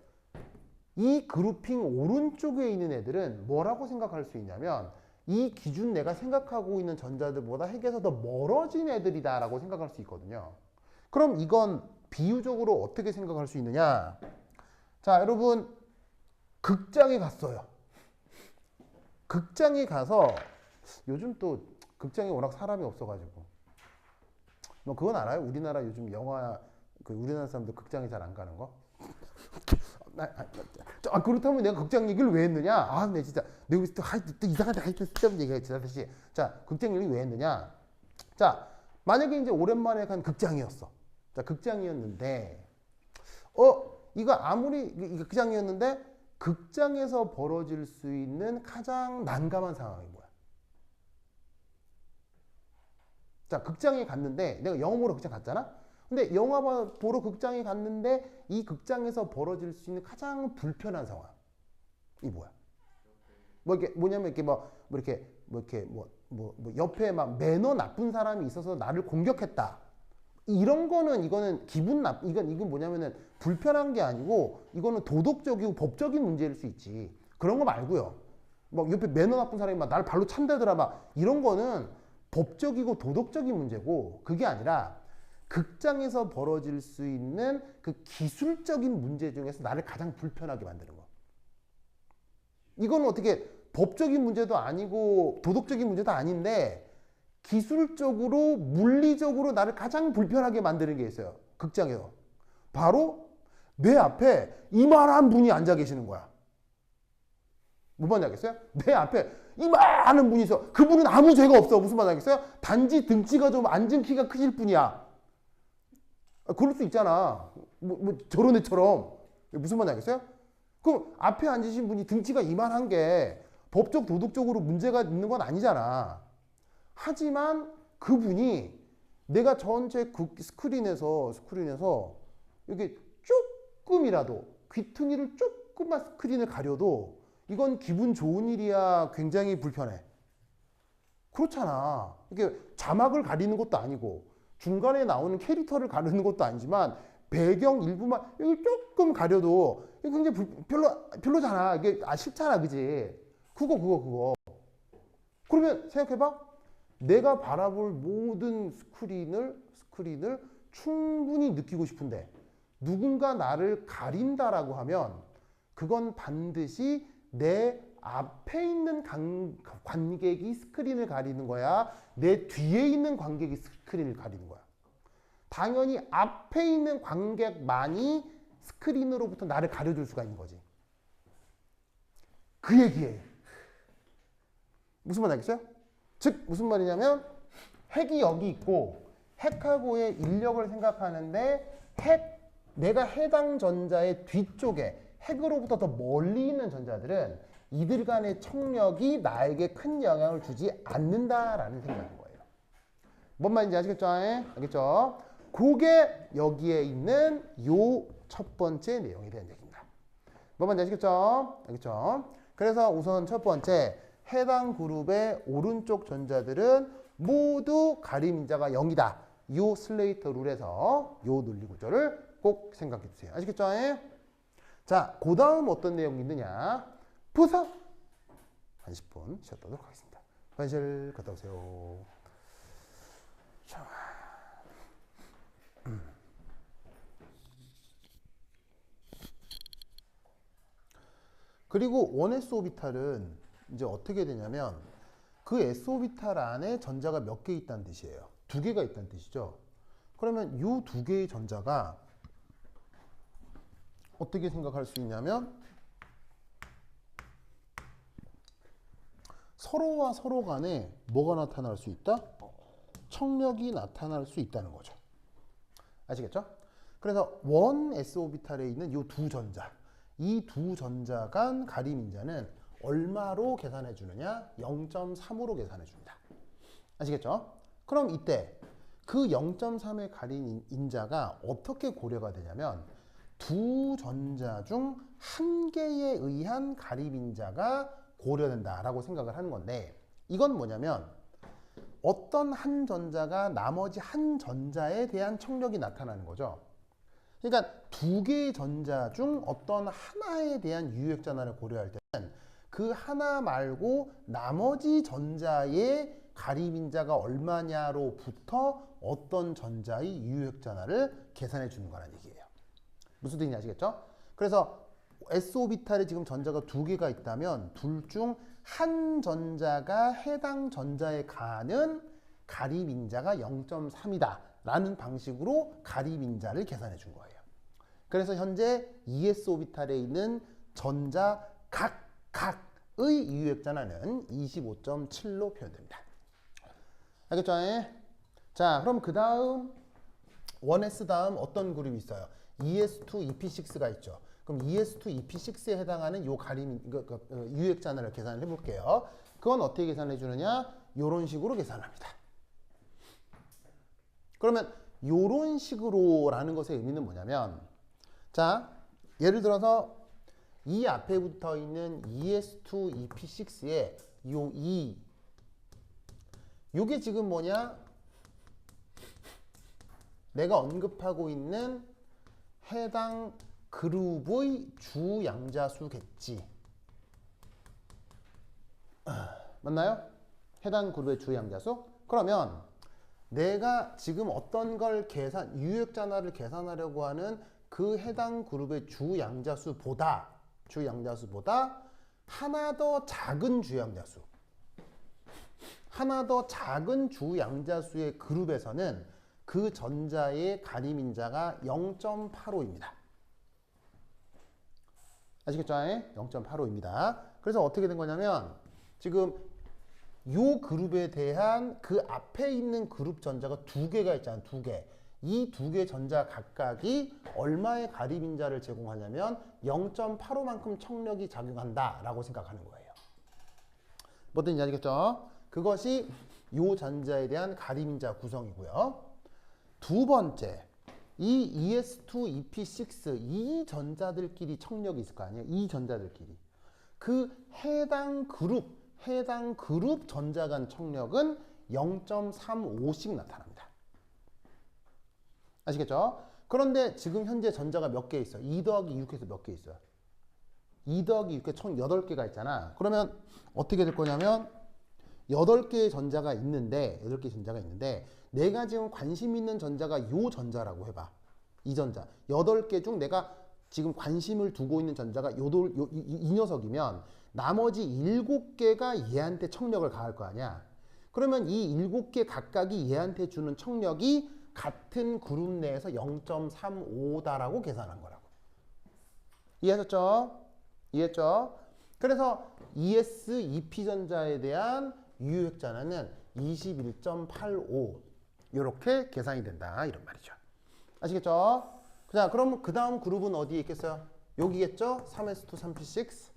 이 그룹핑 오른쪽에 있는 애들은 뭐라고 생각할 수 있냐면 이 기준 내가 생각하고 있는 전자들보다 핵에서 더 멀어진 애들이다 라고 생각할 수 있거든요. 그럼 이건 비유적으로 어떻게 생각할 수 있느냐. 자, 여러분 극장에 갔어요. 극장에 가서 요즘 또 극장에 워낙 사람이 없어가지고 뭐 그건 알아요? 우리나라 요즘 영화 우리나라 사람들 극장에 잘 안 가는 거? 그렇다면 내가 극장 얘기를 왜 했느냐? 네, 진짜 내가 또 이상하다 쓸데없는 얘기가 있지 다시. 자, 극장 얘기를 왜 했느냐? 자, 만약에 이제 오랜만에 간 극장이었어. 자, 극장이었는데 이거 아무리 극장이었는데 극장에서 벌어질 수 있는 가장 난감한 상황이 뭐야? 자, 극장에 갔는데 내가 영화 보러 극장 갔잖아? 근데 영화 보러 극장에 갔는데 이 극장에서 벌어질 수 있는 가장 불편한 상황. 이 뭐야? 이게 뭐냐면 이렇게 옆에 막 매너 나쁜 사람이 있어서 나를 공격했다. 이거는 이건 뭐냐면은 불편한 게 아니고 이거는 도덕적이고 법적인 문제일 수 있지. 그런 거 말고요. 막 옆에 매너 나쁜 사람이 막 나를 발로 찬다더라 막 이런 거는 법적이고 도덕적인 문제고 그게 아니라 극장에서 벌어질 수 있는 그 기술적인 문제 중에서 나를 가장 불편하게 만드는 거. 이건 어떻게 법적인 문제도 아니고 도덕적인 문제도 아닌데 기술적으로 물리적으로 나를 가장 불편하게 만드는 게 있어요. 극장에서. 바로 내 앞에 이만한 분이 앉아 계시는 거야. 무슨 말인지 알겠어요? 내 앞에 이만한 분이 있어. 그분은 아무 죄가 없어. 무슨 말인지 알겠어요? 단지 등치가 좀 앉은 키가 크실 뿐이야. 그럴 수 있잖아. 저런 애처럼. 무슨 말인지 알겠어요? 그럼 앞에 앉으신 분이 등치가 이만한 게 법적, 도덕적으로 문제가 있는 건 아니잖아. 하지만 그분이 내가 전체 스크린에서 이렇게 조금이라도 귀퉁이를 조금만 스크린을 가려도 이건 기분 좋은 일이야, 굉장히 불편해. 그렇잖아. 이게 자막을 가리는 것도 아니고 중간에 나오는 캐릭터를 가리는 것도 아니지만 배경 일부만 여기 조금 가려도 이게 굉장히 별로잖아. 이게 싫잖아, 그지? 그거. 그러면 생각해봐. 내가 바라볼 모든 스크린을 충분히 느끼고 싶은데 누군가 나를 가린다라고 하면 그건 반드시 내 앞에 있는 관객이 스크린을 가리는 거야? 내 뒤에 있는 관객이 스크린을 가리는 거야? 당연히 앞에 있는 관객만이 스크린으로부터 나를 가려줄 수가 있는 거지. 그 얘기예요. 무슨 말 알겠어요? 즉 무슨 말이냐면 핵이 여기 있고 핵하고의 인력을 생각하는데 내가 해당 전자의 뒤쪽에 핵으로부터 더 멀리 있는 전자들은 이들 간의 청력이 나에게 큰 영향을 주지 않는다라는 생각인 거예요. 뭔 말인지 아시겠죠? 알겠죠? 그게 여기에 있는 요 첫 번째 내용에 대한 얘기입니다. 뭐 말인지 아시겠죠? 알겠죠? 그래서 우선 첫 번째 해당 그룹의 오른쪽 전자들은 모두 가림 인자가 0이다. 요 슬레이터 룰에서 요 논리 구조를 꼭 생각해 주세요. 아시겠죠? 자, 그 다음 어떤 내용이 있느냐? 부서 한 10분 쉬었도록 하겠습니다. 화장실 갔다 오세요. 자. 그리고 원 s 오비탈은 이제 어떻게 되냐면 그 s 오비탈 안에 전자가 몇 개 있다는 뜻이에요. 두 개가 있다는 뜻이죠. 그러면 이 두 개의 전자가 어떻게 생각할 수 있냐면 서로와 서로 간에 뭐가 나타날 수 있다? 청력이 나타날 수 있다는 거죠. 아시겠죠? 그래서 원 s 오비탈에 있는 이 두 전자, 이 두 전자 간 가림 인자는 얼마로 계산해 주느냐? 0.3으로 계산해 줍니다. 아시겠죠? 그럼 이때 그 0.3의 가림 인자가 어떻게 고려가 되냐면 두 전자 중 한 개에 의한 가림 인자가 고려된다라고 생각을 하는 건데, 이건 뭐냐면 어떤 한 전자가 나머지 한 전자에 대한 청력이 나타나는 거죠. 그러니까 두 개의 전자 중 어떤 하나에 대한 유효액 전환을 고려할 때는 그 하나 말고 나머지 전자의 가림인자가 얼마냐로부터 어떤 전자의 유효액 전환을 계산해 주는 거라는 얘기예요. 무슨 뜻인지 아시겠죠? 그래서 s오비탈에 지금 전자가 두 개가 있다면 둘 중 한 전자가 해당 전자에 가는 가림인자가 0.3이다 라는 방식으로 가림인자를 계산해 준 거예요. 그래서 현재 ES오비탈에 있는 전자 각의 유효액 전환은 25.7로 표현됩니다. 알겠죠? 자, 그럼 그 다음 1S 다음 어떤 그룹이 있어요? ES2, EP6가 있죠. 그럼 ES2, EP6에 해당하는 요 가림 유효액 전환을 계산을 해볼게요. 그건 어떻게 계산해 주느냐? 요런 식으로 계산합니다. 그러면 요런 식으로라는 것의 의미는 뭐냐면, 자, 예를 들어서 이 앞에 붙어 있는 ES2, EP6에 요 E, 요게 지금 뭐냐? 내가 언급하고 있는 해당 그룹의 주 양자수겠지. 맞나요? 해당 그룹의 주 양자수? 그러면 내가 지금 어떤 걸 유효액 전환을 계산하려고 하는 그 해당 그룹의 주 양자수보다 하나 더 작은 주 양자수, 하나 더 작은 주 양자수의 그룹에서는 그 전자의 가림인자가 0.85입니다. 아시겠죠? 0.85입니다. 그래서 어떻게 된 거냐면 지금 요 그룹에 대한 그 앞에 있는 그룹 전자가 두 개가 있잖아요. 두 개. 이 두 개 전자 각각이 얼마의 가림인자를 제공하냐면 0.85만큼 청력이 작용한다라고 생각하는 거예요. 뭐 뜻인지 아시겠죠? 그것이 요 전자에 대한 가림인자 구성이고요. 두 번째, 이 ES2, EP6 이 전자들끼리 청력이 있을 거 아니에요. 이 전자들끼리. 그 해당 그룹 전자 간 청력은 0.35씩 나타납니다. 아시겠죠? 그런데 지금 현재 전자가 몇 개 있어요? 2 더하기 6에서 몇 개 있어요? 2 더하기 6에 총 8개가 있잖아. 그러면 어떻게 될 거냐면 8개의 전자가 있는데 내가 지금 관심 있는 전자가 요 전자라고 해봐. 이 전자. 8개 중 내가 지금 관심을 두고 있는 전자가 이 녀석이면 나머지 7개가 얘한테 청력을 가할 거 아니야. 그러면 이 7개 각각이 얘한테 주는 청력이 같은 그룹 내에서 0.35다라고 계산한 거라고. 이해하셨죠? 이해했죠? 그래서 ES, EP 전자에 대한 유효액 전환은 21.85 이렇게 계산이 된다 이런 말이죠. 아시겠죠? 자, 그럼 그 다음 그룹은 어디에 있겠어요? 여기겠죠? 3s2, 3p6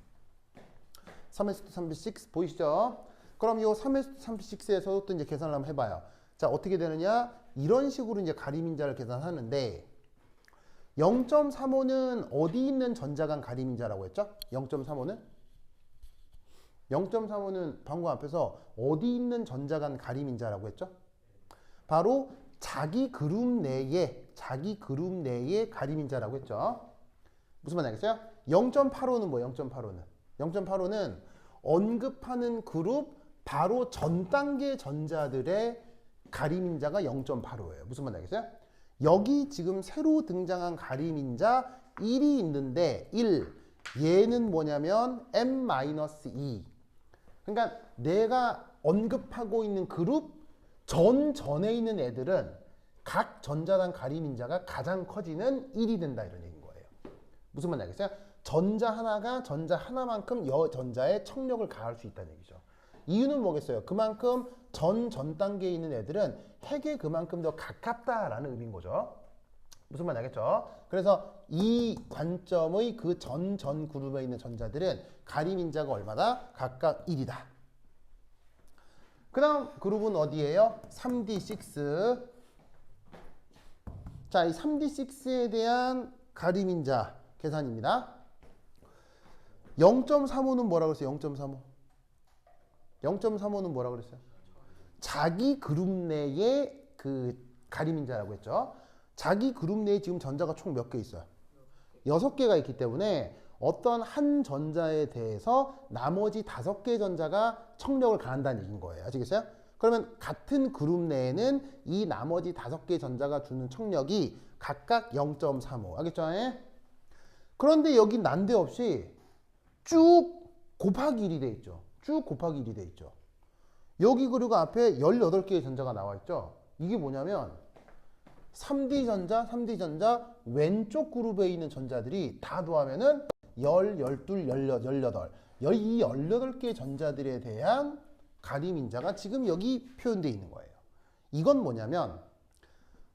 3s2, 3p6 보이시죠? 그럼 이 3s2, 3p6에서도 또 이제 계산을 한번 해봐요. 자, 어떻게 되느냐? 이런 식으로 이제 가림인자를 계산하는데 0.35는 어디 있는 전자 간 가림인자라고 했죠? 0.35는 방금 앞에서 어디 있는 전자 간 가림인자라고 했죠? 바로 자기 그룹 내의 가림인자라고 했죠. 무슨 말인지 알겠어요? 0.85는 뭐예요? 0.85는 언급하는 그룹 바로 전 단계 전자들의 가림인자가 0.85예요. 무슨 말인지 알겠어요? 여기 지금 새로 등장한 가림인자 1이 있는데 1, 얘는 뭐냐면 m-2. 그러니까 내가 언급하고 있는 그룹 전에 있는 애들은 각 전자단 가림인자가 가장 커지는 1이 된다 이런 얘기인 거예요. 무슨 말인지 알겠어요? 전자 하나가 전자 하나만큼 여 전자의 청력을 가할 수 있다는 얘기죠. 이유는 뭐겠어요? 그만큼 전 단계에 있는 애들은 핵에 그만큼 더 가깝다라는 의미인 거죠. 무슨 말인지 알겠죠? 그래서 이 관점의 그 전 그룹에 있는 전자들은 가림인자가 얼마다? 각각 1이다. 그 다음 그룹은 어디예요? 3D6. 자, 이 3D6에 대한 가림인자 계산입니다. 0.35는 뭐라고 그랬어요? 0.35는 뭐라고 그랬어요? 자기 그룹 내의 그 가림인자라고 했죠. 자기 그룹 내에 지금 전자가 총 몇 개 있어요? 6개가 있기 때문에 어떤 한 전자에 대해서 나머지 5개 전자가 청력을 가한다는 얘기인 거예요. 아시겠어요? 그러면 같은 그룹 내에는 이 나머지 5개 전자가 주는 청력이 각각 0.35. 알겠죠? 그런데 여기 난데없이 쭉 곱하기 1이 돼 있죠. 쭉 곱하기 1이 돼 있죠. 여기 그리고 앞에 18개의 전자가 나와 있죠. 이게 뭐냐면 3D 전자 왼쪽 그룹에 있는 전자들이 다 더하면은 12, 18. 이 18개의 전자들에 대한 가림인자가 지금 여기 표현되어 있는 거예요. 이건 뭐냐면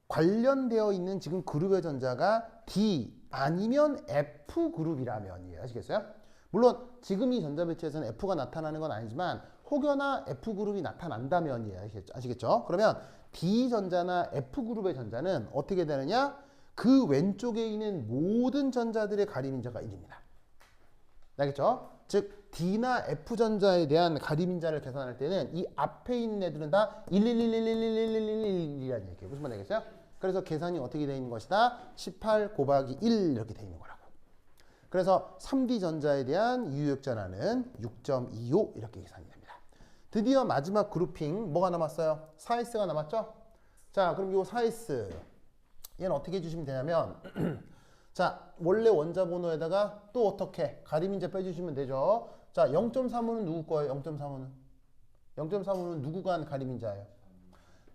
관련되어 있는 지금 그룹의 전자가 D 아니면 F 그룹이라면이에요. 아시겠어요? 물론 지금 이 전자 배치에서는 F가 나타나는 건 아니지만 혹여나 F 그룹이 나타난다면이에요. 아시겠죠? 그러면 D 전자나 F 그룹의 전자는 어떻게 되느냐? 그 왼쪽에 있는 모든 전자들의 가림인자가 1입니다. 알겠죠? 즉 D나 F 전자에 대한 가림인자를 계산할 때는 이 앞에 있는 애들은 다 111111111이라는 얘기예요. 무슨 말인지 알겠어요? 그래서 계산이 어떻게 되어 있는 것이다? 18 곱하기 1 이렇게 되어 있는 거라고. 그래서 3D 전자에 대한 유효역전하는 6.25 이렇게 계산이 됩니다. 드디어 마지막 그룹핑 뭐가 남았어요? 4S가 남았죠? 자, 그럼 이 4S 얘는 어떻게 해주시면 되냐면 자, 원래 원자 번호에다가 또 어떻게 가림인자 빼주시면 되죠. 자, 0.35는 누구 거예요? 0.35는 누구가 한 가림인자예요?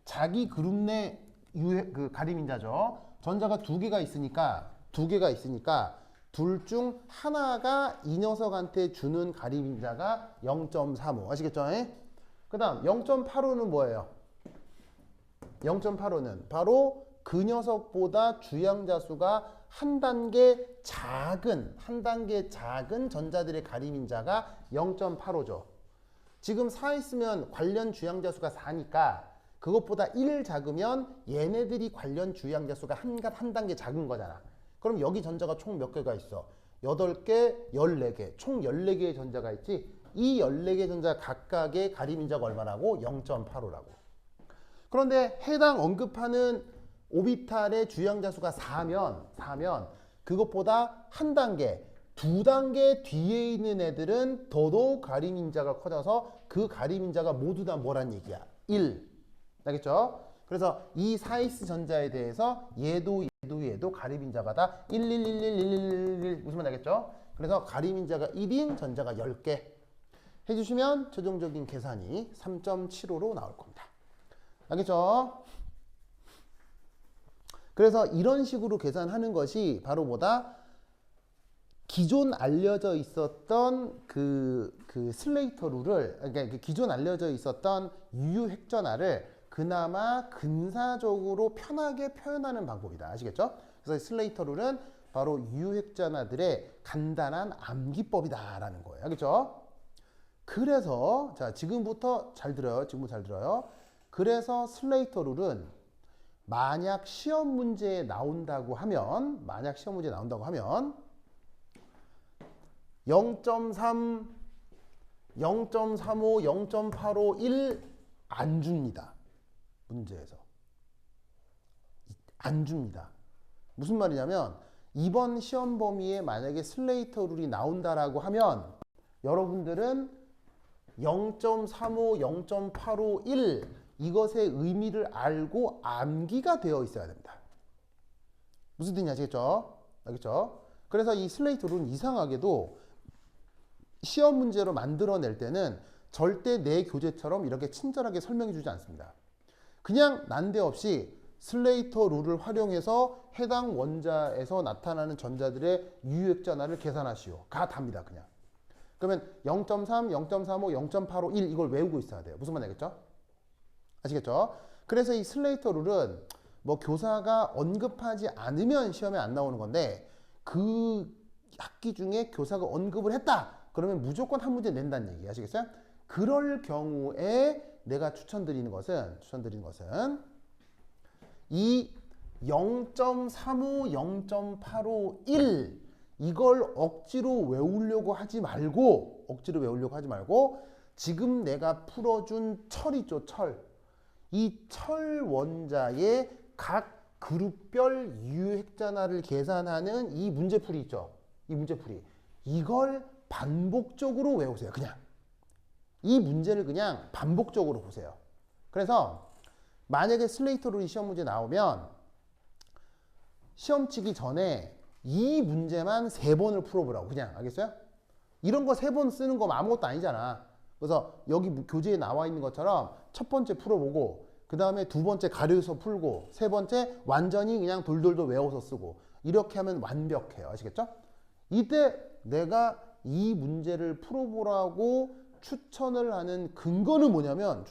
자기 그룹 내 그 가림인자죠. 전자가 두 개가 있으니까 둘 중 하나가 이 녀석한테 주는 가림인자가 0.35 아시겠죠? 그 다음 0.85는 뭐예요? 0.85는 바로 그 녀석보다 주양자 수가 한 단계 작은 전자들의 가림인자가 0.85죠. 지금 4 있으면 관련 주양자 수가 4니까 그것보다 1 작으면 얘네들이 관련 주양자 수가 한 단계 작은 거잖아. 그럼 여기 전자가 총 몇 개가 있어? 8개, 14개. 총 14개의 전자가 있지. 이 14개 전자 각각의 가림인자가 얼마라고? 0.85라고. 그런데 해당 언급하는 오비탈의 주양자 수가 4면 그것보다 한 단계, 두 단계 뒤에 있는 애들은 더더욱 가림인자가 커져서 그 가림인자가 모두 다 뭐란 얘기야? 1. 알겠죠? 그래서 이 4S 전자에 대해서 얘도 가림인자가 다 1111111 무슨 말인지 알겠죠? 그래서 가림인자가 1인 전자가 10개 해주시면 최종적인 계산이 3.75로 나올 겁니다. 알겠죠? 그래서 이런 식으로 계산하는 것이 바로 뭐다? 기존 알려져 있었던 그 슬레이터 룰을, 그러니까 기존 알려져 있었던 유효핵전화를 그나마 근사적으로 편하게 표현하는 방법이다. 아시겠죠? 그래서 슬레이터 룰은 바로 유효핵전화들의 간단한 암기법이다라는 거예요. 알겠죠? 그래서 자, 지금부터 잘 들어요. 그래서 슬레이터 룰은 만약 시험 문제에 나온다고 하면 0.3, 0.35, 0.85, 1 안 줍니다. 문제에서. 안 줍니다. 무슨 말이냐면 이번 시험 범위에 만약에 슬레이터 룰이 나온다라고 하면 여러분들은 0.35, 0.85, 1 이것의 의미를 알고 암기가 되어 있어야 됩니다. 무슨 뜻인지 아시겠죠? 알겠죠? 그래서 이 슬레이터 룰은 이상하게도 시험 문제로 만들어낼 때는 절대 내 교재처럼 이렇게 친절하게 설명해 주지 않습니다. 그냥 난데없이 슬레이터 룰을 활용해서 해당 원자에서 나타나는 전자들의 유효액전하를 계산하시오. 가 답니다. 그냥. 그러면 0.3, 0.35, 0.85, 1 이걸 외우고 있어야 돼요. 무슨 말인지 알겠죠? 아시겠죠? 그래서 이 슬레이터 룰은 뭐 교사가 언급하지 않으면 시험에 안 나오는 건데 그 학기 중에 교사가 언급을 했다. 그러면 무조건 한 문제 낸다는 얘기 아시겠어요? 그럴 경우에 내가 추천드리는 것은 이 0.35, 0.85, 1 이걸 억지로 외우려고 하지 말고 지금 내가 풀어준 철 있죠, 철. 이 철 원자의 각 그룹별 유효액전하를 계산하는 이 문제풀이 있죠. 이 문제풀이. 이걸 반복적으로 외우세요. 그냥. 이 문제를 그냥 반복적으로 보세요. 그래서 만약에 슬레이터 룰이 시험 문제 나오면 시험 치기 전에 이 문제만 3번을 풀어보라고. 그냥. 알겠어요? 이런 거 3번 쓰는 거 아무것도 아니잖아. 그래서 여기 교재에 나와 있는 것처럼 첫 번째 풀어보고 그 다음에 두 번째 가려서 풀고 세 번째 완전히 그냥 돌돌돌 외워서 쓰고 이렇게 하면 완벽해요. 아시겠죠? 이때 내가 이 문제를 풀어보라고 추천을 하는 근거는 뭐냐면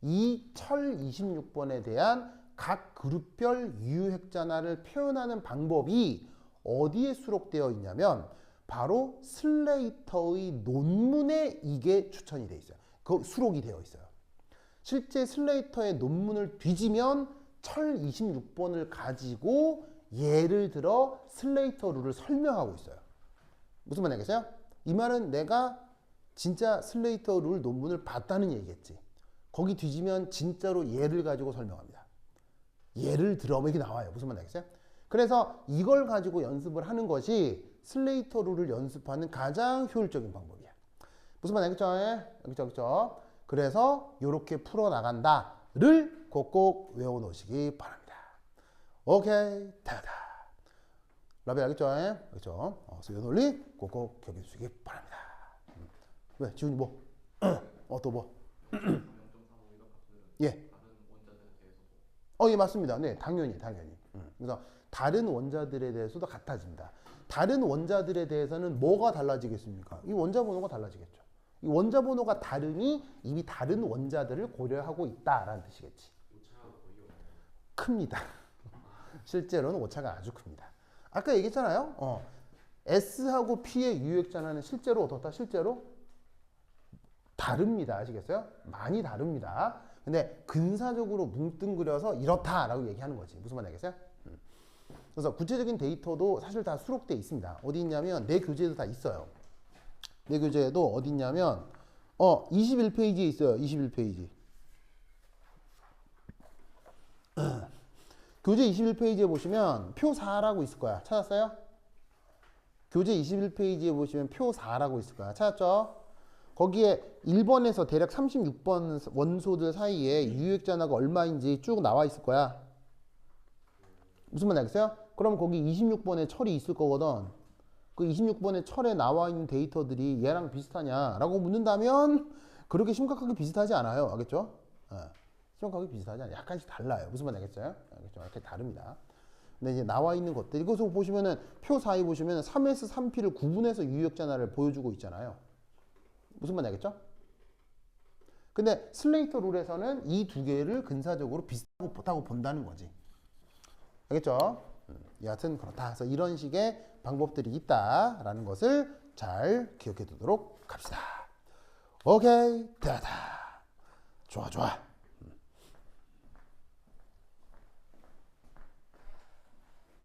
이 철 26번에 대한 각 그룹별 유효액전하를 표현하는 방법이 어디에 수록되어 있냐면 바로 슬레이터의 논문에 이게 추천이 되어 있어요. 그 수록이 되어 있어요. 실제 슬레이터의 논문을 뒤지면 철 26번을 가지고 예를 들어 슬레이터 룰을 설명하고 있어요. 무슨 말 알겠어요? 이 말은 내가 진짜 슬레이터 룰 논문을 봤다는 얘기겠지. 거기 뒤지면 진짜로 예를 가지고 설명합니다. 예를 들어 이렇게 나와요. 무슨 말 알겠어요? 그래서 이걸 가지고 연습을 하는 것이 슬레이터 룰을 연습하는 가장 효율적인 방법이야. 무슨 말 알겠죠? 알겠죠? 그래서 이렇게 풀어나간다를 꼭꼭 외워놓으시기 바랍니다. 오케이, 다다. 라벨 알겠죠? 알겠죠? 수요 논리 꼭꼭 기억해 주시기 바랍니다. 왜? 지훈이 뭐? 또 뭐? 예. 예, 맞습니다. 네, 당연히. 그래서 다른 원자들에 대해서도 같아집니다. 다른 원자들에 대해서는 뭐가 달라지겠습니까? 이 원자 번호가 달라지겠죠. 이 원자 번호가 다르니 이미 다른 원자들을 고려하고 있다라는 뜻이겠지. 큽니다. 실제로는 오차가 아주 큽니다. 아까 얘기했잖아요. S하고 P의 유효액전하는 실제로 어떻다? 실제로 다릅니다. 아시겠어요? 많이 다릅니다. 근데 근사적으로 뭉뚱그려서 이렇다라고 얘기하는 거지. 무슨 말인지 알겠어요? 그래서 구체적인 데이터도 사실 다 수록되어 있습니다. 어디 있냐면 내 교재에도 다 있어요. 내 교재에도 어디 있냐면 21페이지에 있어요. 21페이지. 교재 21페이지에 보시면 표 4라고 있을 거야. 찾았어요? 교재 21페이지에 보시면 표 4라고 있을 거야. 찾았죠? 거기에 1번에서 대략 36번 원소들 사이에 유효액전하가 얼마인지 쭉 나와 있을 거야. 무슨 말인지 알겠어요? 그럼 거기 26번에 철이 있을 거거든. 그 26번에 철에 나와 있는 데이터들이 얘랑 비슷하냐라고 묻는다면 그렇게 심각하게 비슷하지 않아요. 알겠죠? 심각하게 비슷하지 않아요. 약간씩 달라요. 무슨 말인지 알겠어요? 알겠죠? 이렇게 다릅니다. 근데 이제 나와 있는 것들 이것을 보시면은 표 4에 보시면은 3S, 3P를 구분해서 유효액전하를 보여주고 있잖아요. 무슨 말인지 알겠죠? 근데 슬레이터 룰에서는 이 두 개를 근사적으로 비슷하고 본다는 거지. 알겠죠? 여하튼 그렇다. 그래서 이런 식의 방법들이 있다라는 것을 잘 기억해 두도록 합시다. 오케이, 다다. 좋아.